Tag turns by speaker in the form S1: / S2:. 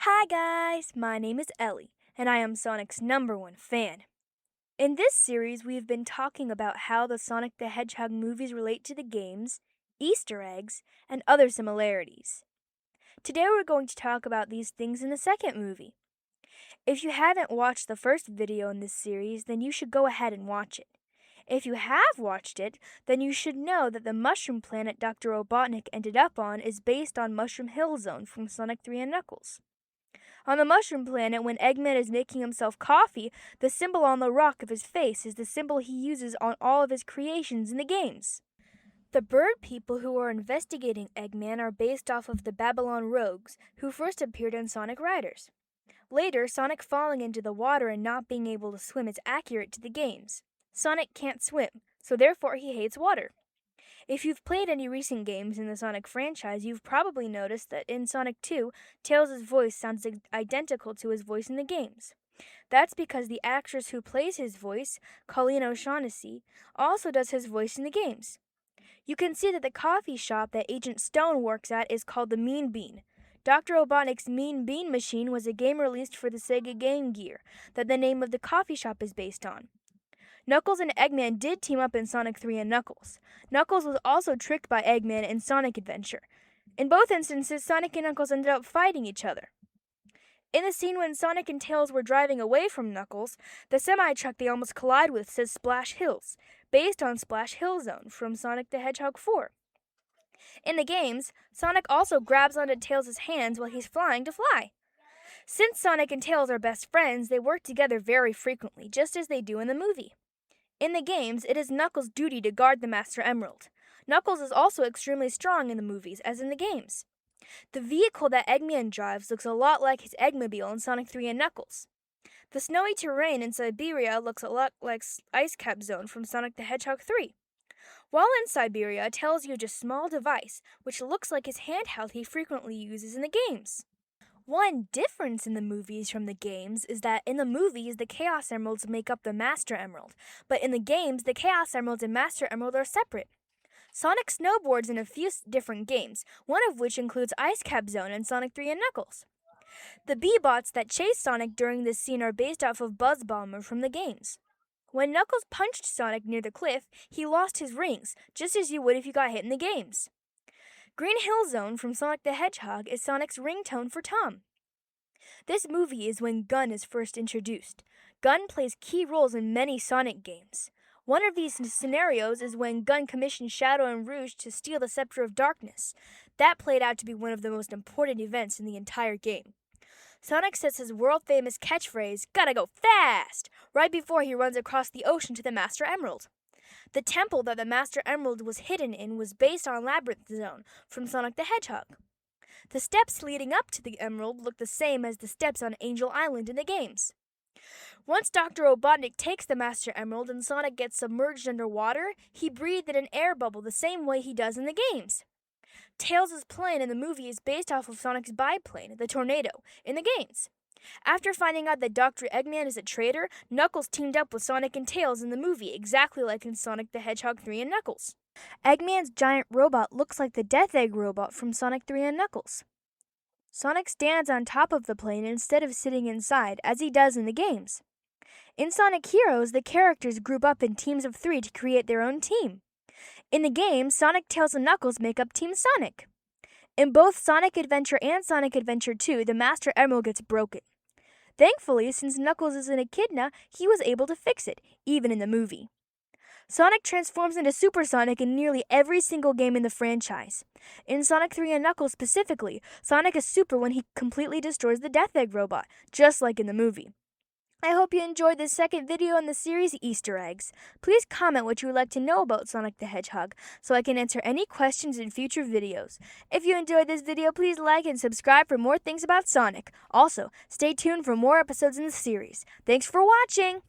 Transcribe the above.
S1: Hi guys, my name is Ellie, and I am Sonic's #1 fan. In this series, we've been talking about how the Sonic the Hedgehog movies relate to the games, Easter eggs, and other similarities. Today we're going to talk about these things in the second movie. If you haven't watched the first video in this series, then you should go ahead and watch it. If you have watched it, then you should know that the mushroom planet Dr. Robotnik ended up on is based on Mushroom Hill Zone from Sonic 3 and Knuckles. On the Mushroom Planet, when Eggman is making himself coffee, the symbol on the rock of his face is the symbol he uses on all of his creations in the games. The bird people who are investigating Eggman are based off of the Babylon Rogues, who first appeared in Sonic Riders. Later, Sonic falling into the water and not being able to swim is accurate to the games. Sonic can't swim, so therefore he hates water. If you've played any recent games in the Sonic franchise, you've probably noticed that in Sonic 2, Tails' voice sounds identical to his voice in the games. That's because the actress who plays his voice, Colleen O'Shaughnessy, also does his voice in the games. You can see that the coffee shop that Agent Stone works at is called the Mean Bean. Dr. Robotnik's Mean Bean machine was a game released for the Sega Game Gear that the name of the coffee shop is based on. Knuckles and Eggman did team up in Sonic 3 and Knuckles. Knuckles was also tricked by Eggman in Sonic Adventure. In both instances, Sonic and Knuckles ended up fighting each other. In the scene when Sonic and Tails were driving away from Knuckles, the semi-truck they almost collide with says Splash Hills, based on Splash Hill Zone from Sonic the Hedgehog 4. In the games, Sonic also grabs onto Tails' hands while he's flying to fly. Since Sonic and Tails are best friends, they work together very frequently, just as they do in the movie. In the games, it is Knuckles' duty to guard the Master Emerald. Knuckles is also extremely strong in the movies, as in the games. The vehicle that Eggman drives looks a lot like his Eggmobile in Sonic 3 and Knuckles. The snowy terrain in Siberia looks a lot like Ice Cap Zone from Sonic the Hedgehog 3. While in Siberia, Tails uses a small device, which looks like his handheld he frequently uses in the games. One difference in the movies from the games is that in the movies, the Chaos Emeralds make up the Master Emerald, but in the games, the Chaos Emeralds and Master Emerald are separate. Sonic snowboards in a few different games, one of which includes Ice Cap Zone in Sonic 3 and Knuckles. The B-Bots that chase Sonic during this scene are based off of Buzz Bomber from the games. When Knuckles punched Sonic near the cliff, he lost his rings, just as you would if you got hit in the games. Green Hill Zone from Sonic the Hedgehog is Sonic's ringtone for Tom. This movie is when Gun is first introduced. Gun plays key roles in many Sonic games. One of these scenarios is when Gun commissioned Shadow and Rouge to steal the Scepter of Darkness. That played out to be one of the most important events in the entire game. Sonic says his world-famous catchphrase, "Gotta go fast!" right before he runs across the ocean to the Master Emerald. The temple that the Master Emerald was hidden in was based on Labyrinth Zone from Sonic the Hedgehog. The steps leading up to the Emerald look the same as the steps on Angel Island in the games. Once Dr. Robotnik takes the Master Emerald and Sonic gets submerged underwater, he breathed in an air bubble the same way he does in the games. Tails' plane in the movie is based off of Sonic's biplane, the Tornado, in the games. After finding out that Dr. Eggman is a traitor, Knuckles teamed up with Sonic and Tails in the movie, exactly like in Sonic the Hedgehog 3 and Knuckles. Eggman's giant robot looks like the Death Egg robot from Sonic 3 and Knuckles. Sonic stands on top of the plane instead of sitting inside, as he does in the games. In Sonic Heroes, the characters group up in teams of 3 to create their own team. In the games, Sonic, Tails, and Knuckles make up Team Sonic. In both Sonic Adventure and Sonic Adventure 2, the Master Emerald gets broken. Thankfully, since Knuckles is an echidna, he was able to fix it, even in the movie. Sonic transforms into Super Sonic in nearly every single game in the franchise. In Sonic 3 and Knuckles specifically, Sonic is super when he completely destroys the Death Egg robot, just like in the movie. I hope you enjoyed this second video in the series Easter eggs. Please comment what you would like to know about Sonic the Hedgehog, so I can answer any questions in future videos. If you enjoyed this video, please like and subscribe for more things about Sonic. Also, stay tuned for more episodes in the series. Thanks for watching!